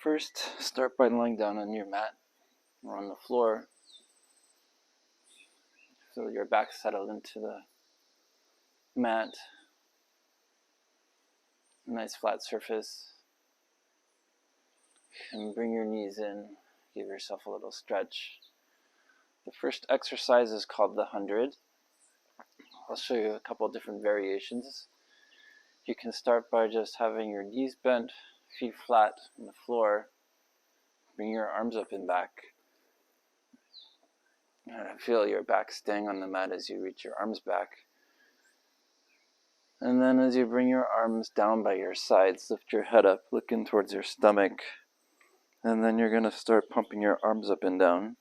First, start by lying down on your mat or on the floor. Feel your back settle into the mat. Nice flat surface. And bring your knees in. Give yourself a little stretch. The first exercise is called the 100. I'll show you a couple different variations. You can start by just having your knees bent, feet flat on the floor. Bring your arms up and back. And feel your back staying on the mat as you reach your arms back. And then as you bring your arms down by your sides, lift your head up, looking towards your stomach. And then you're going to start pumping your arms up and down.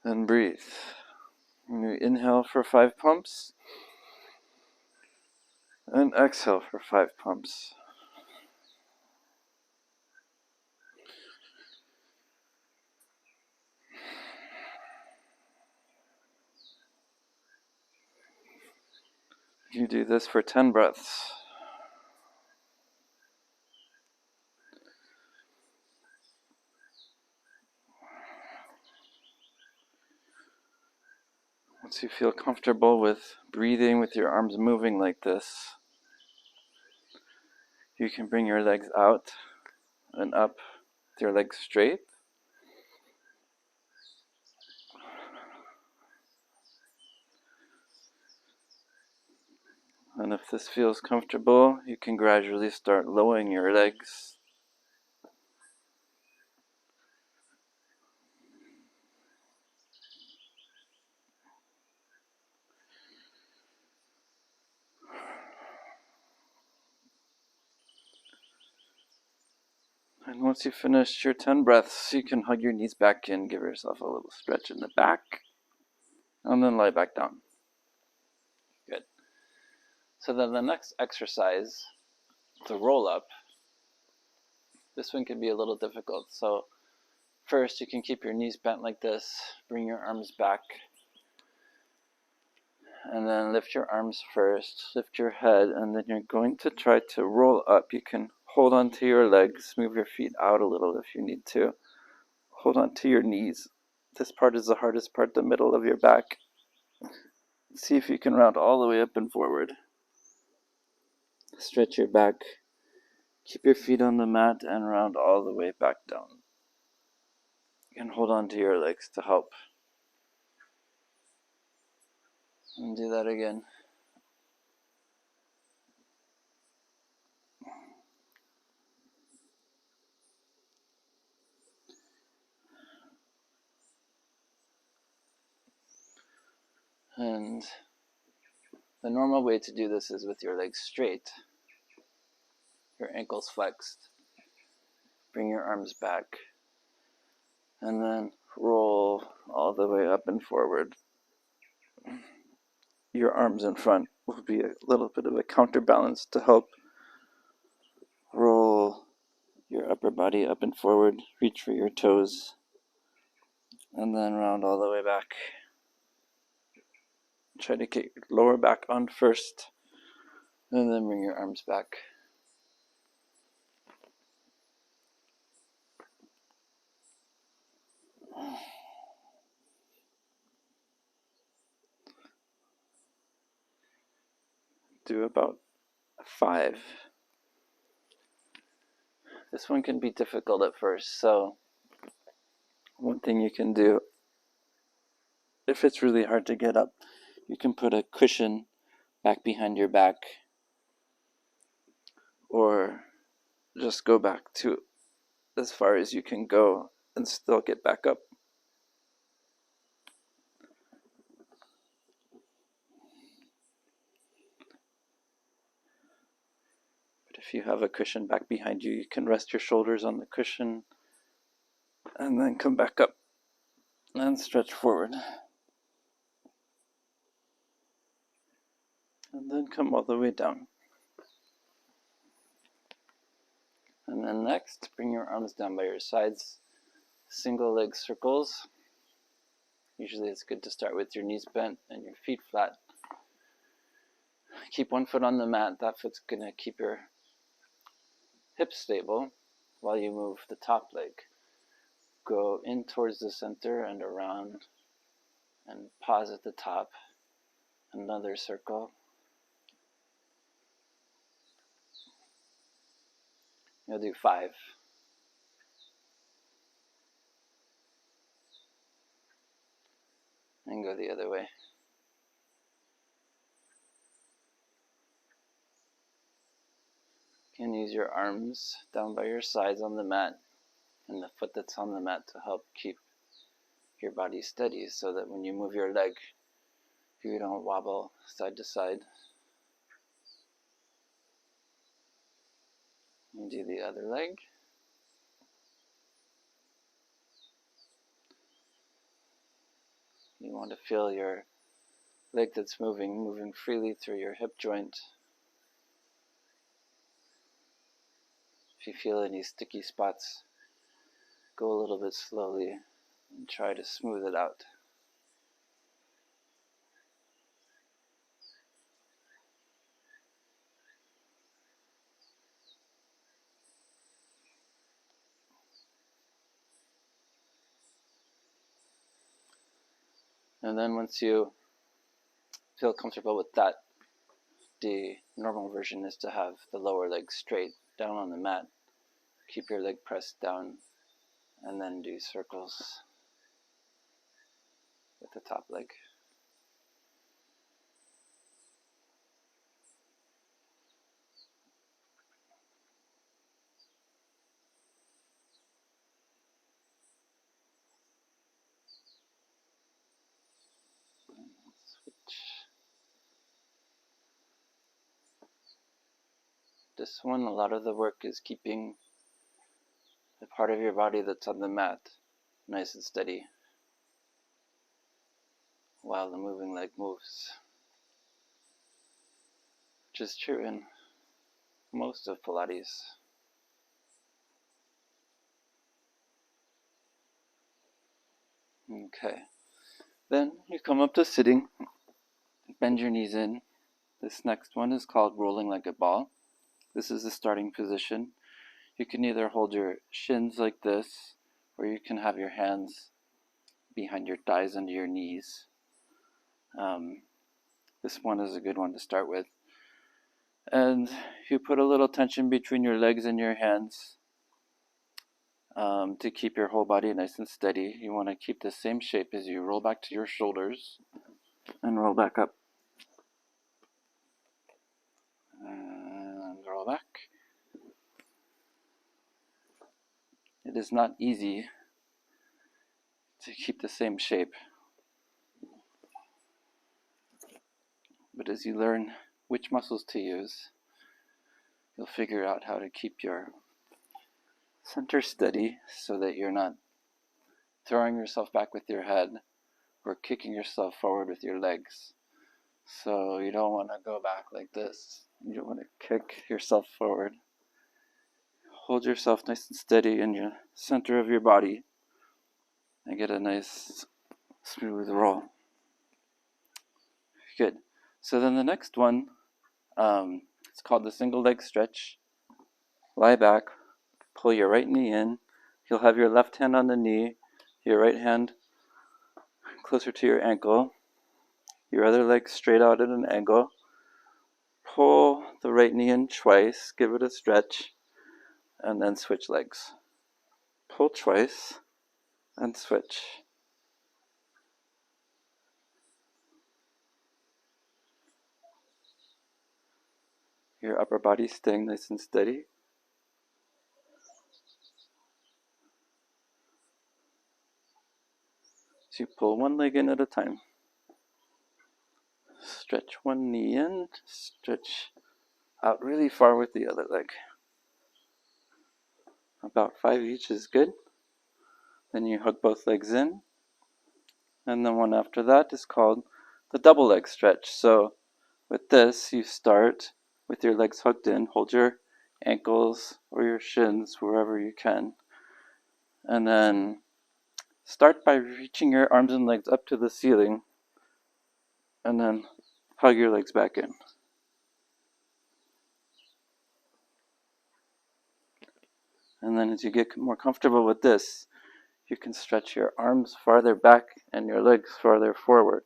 And breathe. You inhale for 5 pumps. And exhale for 5 pumps. You do this for 10 breaths. Once you feel comfortable with breathing with your arms moving like this, you can bring your legs out and up with your legs straight. And if this feels comfortable, you can gradually start lowering your legs. And once you finish your 10 breaths, you can hug your knees back in, give yourself a little stretch in the back, and then lie back down. Good. So then the next exercise, the roll-up, this one can be a little difficult. So first, you can keep your knees bent like this, bring your arms back, and then lift your arms first, lift your head, and then you're going to try to roll up. You can hold on to your legs, move your feet out a little if you need to. Hold on to your knees. This part is the hardest part, the middle of your back. See if you can round all the way up and forward. Stretch your back. Keep your feet on the mat and round all the way back down. You can hold on to your legs to help. And do that again. And the normal way to do this is with your legs straight, your ankles flexed. Bring your arms back, and then roll all the way up and forward. Your arms in front will be a little bit of a counterbalance to help roll your upper body up and forward. Reach for your toes, and then round all the way back. Try to get your lower back on first, and then bring your arms back. Do about 5. This one can be difficult at first, so one thing you can do, if it's really hard to get up, you can put a cushion back behind your back, or just go back to as far as you can go and still get back up. But if you have a cushion back behind you, you can rest your shoulders on the cushion and then come back up and stretch forward. And then come all the way down. And then next, bring your arms down by your sides, single leg circles. Usually it's good to start with your knees bent and your feet flat. Keep one foot on the mat. That foot's going to keep your hips stable while you move the top leg. Go in towards the center and around, and pause at the top. Another circle. You'll do 5. And go the other way. You can use your arms down by your sides on the mat and the foot that's on the mat to help keep your body steady so that when you move your leg, you don't wobble side to side. You do the other leg. You want to feel your leg that's moving freely through your hip joint. If you feel any sticky spots, go a little bit slowly and try to smooth it out. And then once you feel comfortable with that, the normal version is to have the lower leg straight down on the mat. Keep your leg pressed down and then do circles with the top leg. Switch. This one, a lot of the work is keeping the part of your body that's on the mat nice and steady while the moving leg moves, which is true in most of Pilates. Okay, then you come up to sitting, bend your knees in. This next one is called rolling like a ball. This is the starting position. You can either hold your shins like this, or you can have your hands behind your thighs under your knees. This one is a good one to start with. And you put a little tension between your legs and your hands to keep your whole body nice and steady. You want to keep the same shape as you roll back to your shoulders and roll back up. And roll back. It is not easy to keep the same shape, but as you learn which muscles to use, you'll figure out how to keep your center steady so that you're not throwing yourself back with your head or kicking yourself forward with your legs. So you don't want to go back like this. You don't want to kick yourself forward. Hold yourself nice and steady in your center of your body and get a nice smooth roll. Good. So then the next one, it's called the single leg stretch. Lie back, pull your right knee in. You'll have your left hand on the knee, your right hand closer to your ankle, your other leg straight out at an angle. Pull the right knee in twice, give it a stretch, and then switch legs. Pull twice, and switch. Your upper body staying nice and steady. So you pull one leg in at a time. Stretch one knee in, stretch out really far with the other leg. About 5 each is good. Then you hook both legs in. And the one after that is called the double leg stretch. So with this, you start with your legs hooked in. Hold your ankles or your shins wherever you can. And then start by reaching your arms and legs up to the ceiling. And then hug your legs back in. And then as you get more comfortable with this, you can stretch your arms farther back and your legs farther forward.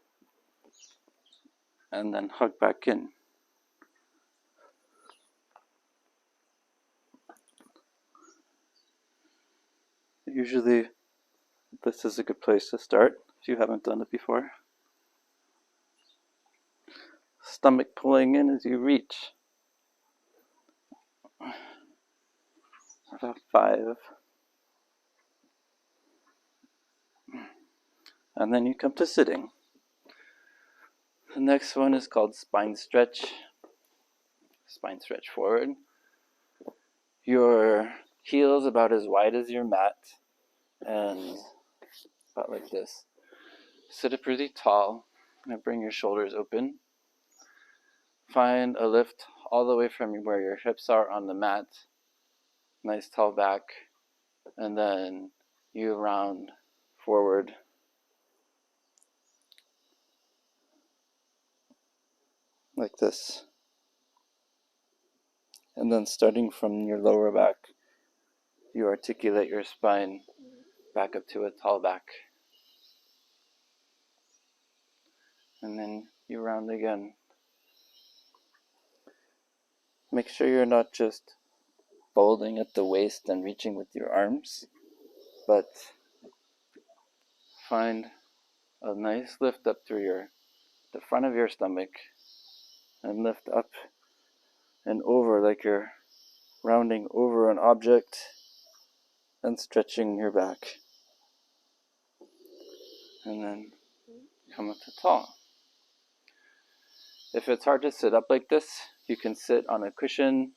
And then hug back in. Usually, this is a good place to start if you haven't done it before. Stomach pulling in as you reach. About 5. And then you come to sitting. The next one is called spine stretch. Spine stretch forward. Your heels about as wide as your mat and about like this. Sit up really tall and bring your shoulders open. Find a lift all the way from where your hips are on the mat. Nice tall back. And then you round forward. Like this. And then starting from your lower back, you articulate your spine back up to a tall back. And then you round again. Make sure you're not just folding at the waist and reaching with your arms, but find a nice lift up through the front of your stomach and lift up and over like you're rounding over an object and stretching your back. And then come up to tall. If it's hard to sit up like this, you can sit on a cushion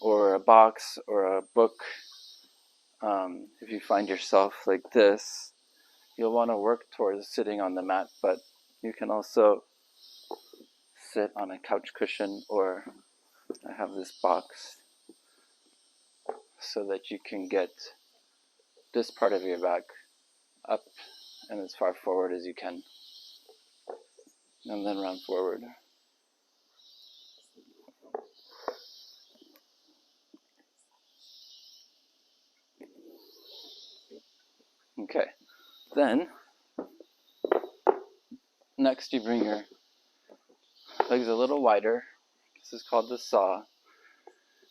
or a box or a book. If you find yourself like this, you'll want to work towards sitting on the mat, but you can also sit on a couch cushion, or I have this box so that you can get this part of your back up and as far forward as you can, and then round forward. Okay, then next you bring your legs a little wider. This is called the saw.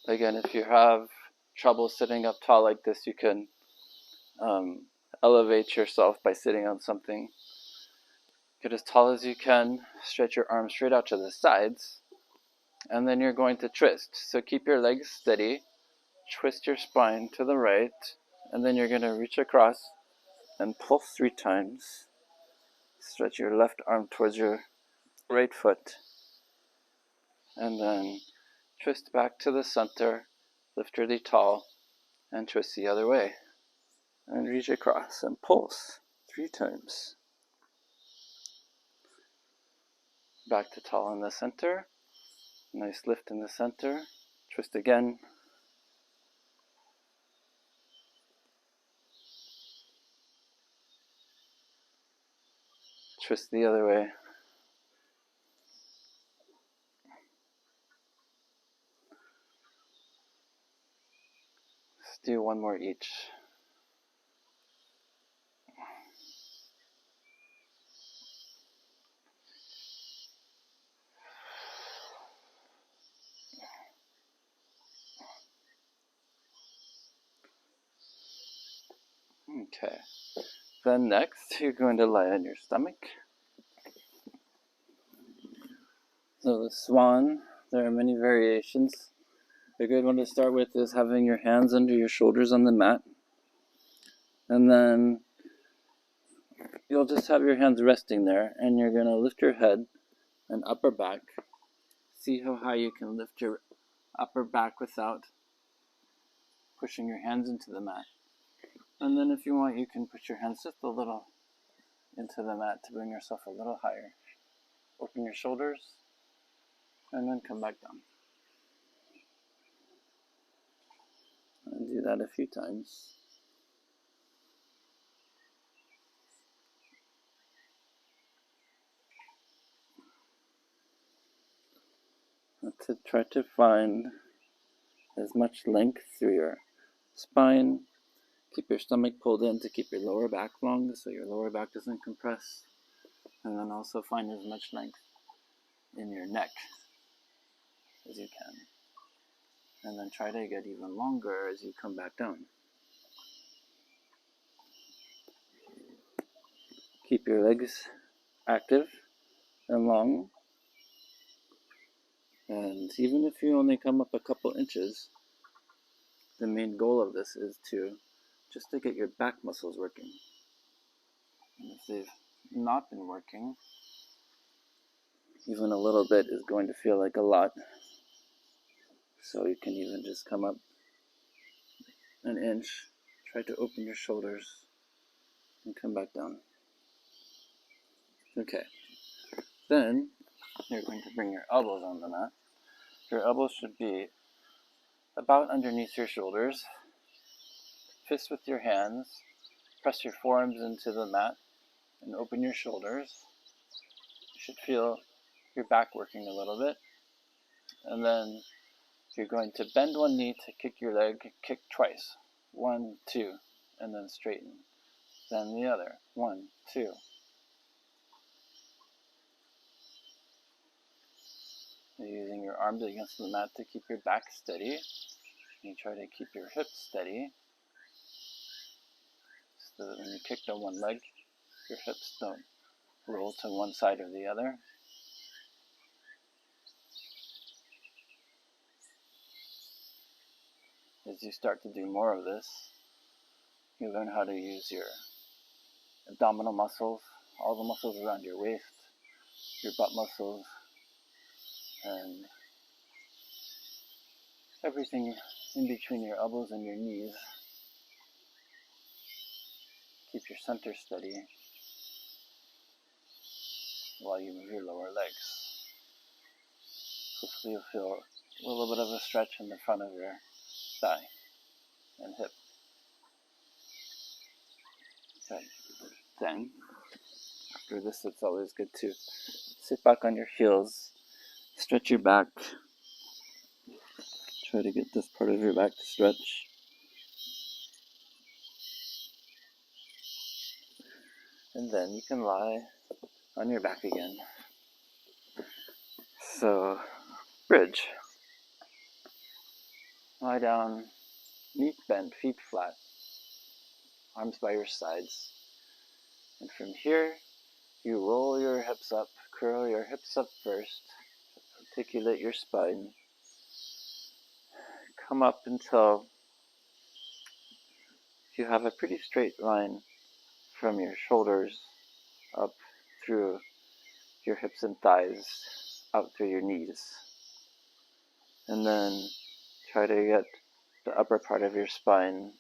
Again, if you have trouble sitting up tall like this, you can elevate yourself by sitting on something. Get as tall as you can, stretch your arms straight out to the sides, and then you're going to twist. So keep your legs steady, twist your spine to the right, and then you're going to reach across and pulse 3 times. Stretch your left arm towards your right foot, and then twist back to the center, lift really tall, and twist the other way. And reach across and pulse 3 times. Back to tall in the center. Nice lift in the center. Twist again. Twist the other way. Let's do 1 more each. Okay. Then next, you're going to lie on your stomach. So the swan, there are many variations. A good one to start with is having your hands under your shoulders on the mat. And then you'll just have your hands resting there, and you're going to lift your head and upper back. See how high you can lift your upper back without pushing your hands into the mat. And then if you want, you can put your hands just a little into the mat to bring yourself a little higher. Open your shoulders, and then come back down. And do that a few times. To try to find as much length through your spine. Keep your stomach pulled in to keep your lower back long so your lower back doesn't compress. And then also find as much length in your neck as you can. And then try to get even longer as you come back down. Keep your legs active and long. And even if you only come up a couple inches, the main goal of this is just to get your back muscles working. And if they've not been working, even a little bit is going to feel like a lot. So you can even just come up an inch, try to open your shoulders, and come back down. Okay. Then you're going to bring your elbows on the mat. Your elbows should be about underneath your shoulders. Fist with your hands. Press your forearms into the mat and open your shoulders. You should feel your back working a little bit. And then you're going to bend one knee to kick your leg, kick twice. 1, 2, and then straighten. Then the other. 1, 2. You're using your arms against the mat to keep your back steady. You try to keep your hips steady so that when you kick down one leg, your hips don't roll to one side or the other. As you start to do more of this, you learn how to use your abdominal muscles, all the muscles around your waist, your butt muscles, and everything in between your elbows and your knees. Keep your center steady while you move your lower legs. Hopefully you'll feel a little bit of a stretch in the front of your thigh and hip. Okay. Then, after this, it's always good to sit back on your heels, stretch your back, try to get this part of your back to stretch. And then you can lie on your back again. So, bridge. Lie down, knees bent, feet flat, arms by your sides. And from here, you roll your hips up, curl your hips up first, articulate your spine. Come up until you have a pretty straight line from your shoulders up through your hips and thighs, out through your knees. And then try to get the upper part of your spine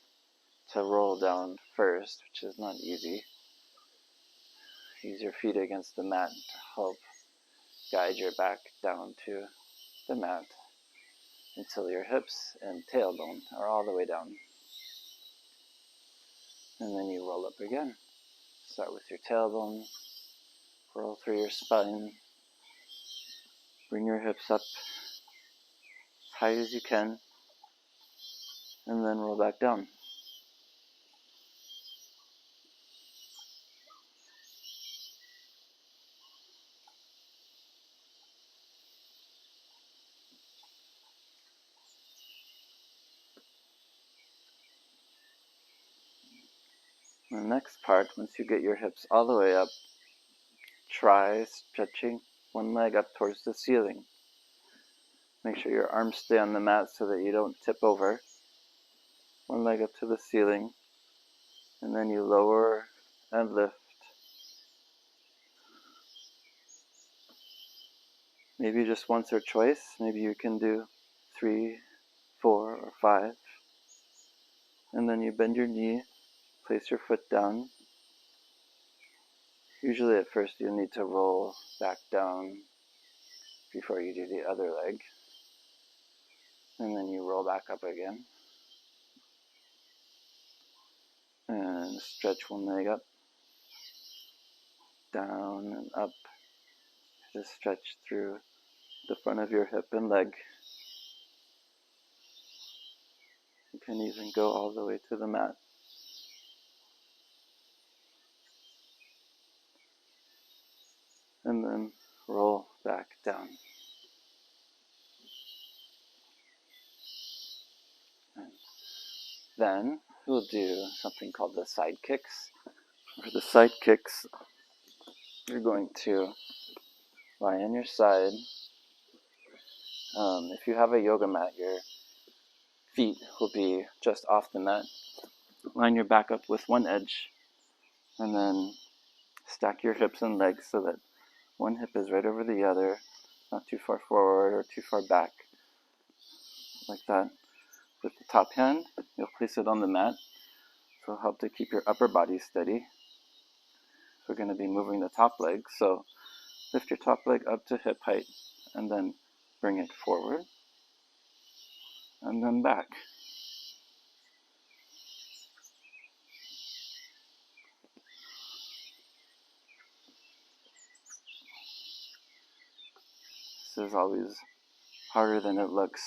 to roll down first, which is not easy. Use your feet against the mat to help guide your back down to the mat until your hips and tailbone are all the way down. And then you roll up again. Start with your tailbone, roll through your spine, bring your hips up as high as you can, and then roll back down. The next part, once you get your hips all the way up, try stretching one leg up towards the ceiling. Make sure your arms stay on the mat so that you don't tip over. One leg up to the ceiling, and then you lower and lift. Maybe just once or twice. Maybe you can do 3, 4, or 5. And then you bend your knee, place your foot down. Usually at first you'll need to roll back down before you do the other leg. And then you roll back up again. And stretch one leg up, down and up. Just stretch through the front of your hip and leg. You can even go all the way to the mat. And then roll back down. And then we'll do something called the side kicks. For the side kicks, you're going to lie on your side. If you have a yoga mat, your feet will be just off the mat. Line your back up with one edge, and then stack your hips and legs so that one hip is right over the other, not too far forward or too far back, like that. With the top hand, you'll place it on the mat, so it'll help to keep your upper body steady. We're going to be moving the top leg, so lift your top leg up to hip height, and then bring it forward, and then back. This is always harder than it looks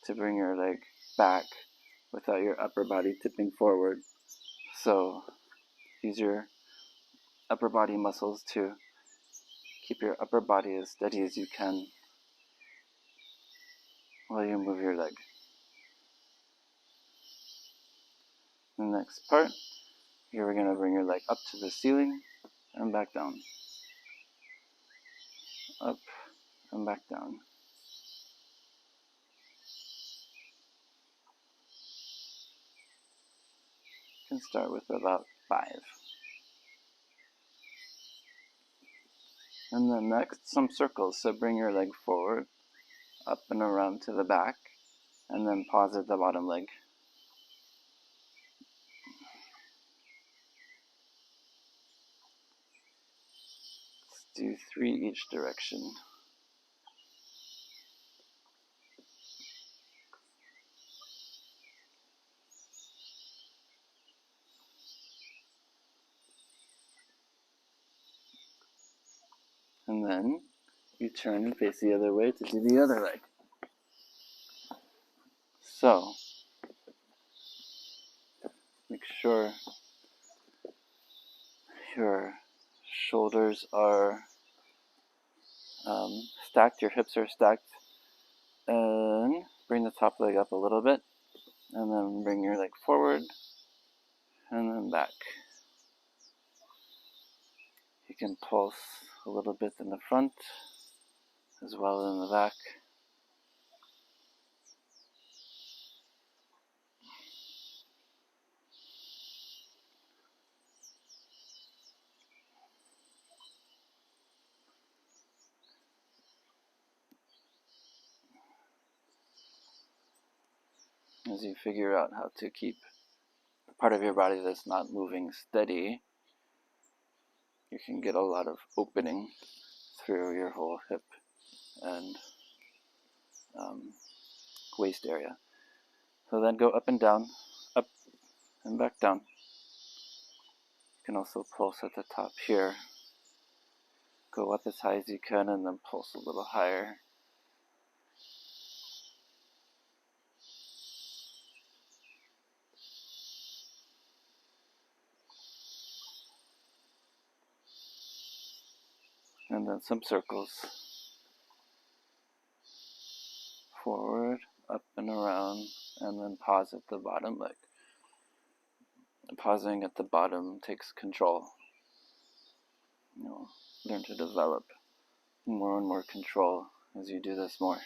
to bring your leg back without your upper body tipping forward. So use your upper body muscles to keep your upper body as steady as you can while you move your leg. The next part, here we're going to bring your leg up to the ceiling and back down. Up and back down. You can start with about 5. And then next, some circles. So bring your leg forward, up and around to the back, and then pause at the bottom leg. Let's do 3 each direction. And then you turn and face the other way to do the other leg. So, make sure your shoulders are stacked, your hips are stacked, and bring the top leg up a little bit, and then bring your leg forward, and then back. You can pulse a little bit in the front, as well as in the back. As you figure out how to keep the part of your body that's not moving steady, you can get a lot of opening through your whole hip and waist area. So then go up and down, up and back down. You can also pulse at the top here. Go up as high as you can and then pulse a little higher. And then some circles. Forward, up and around, and then pause at the bottom leg. Pausing at the bottom takes control. Learn to develop more and more control as you do this more.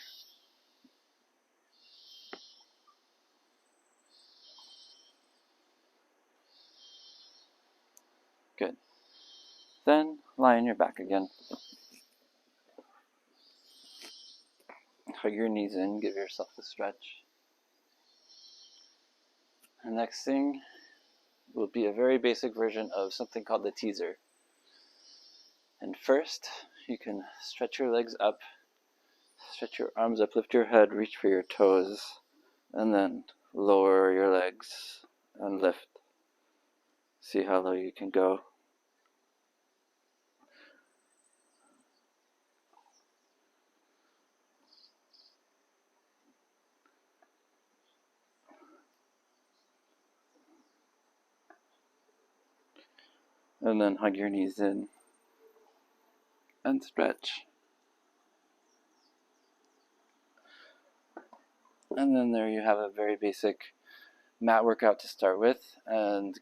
Good. Then lie on your back again. Hug your knees in, give yourself a stretch. The next thing will be a very basic version of something called the teaser. And first, you can stretch your legs up, stretch your arms up, lift your head, reach for your toes, and then lower your legs and lift. See how low you can go. And then hug your knees in and stretch. And then there you have a very basic mat workout to start with, and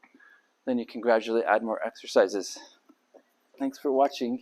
then you can gradually add more exercises. Thanks for watching.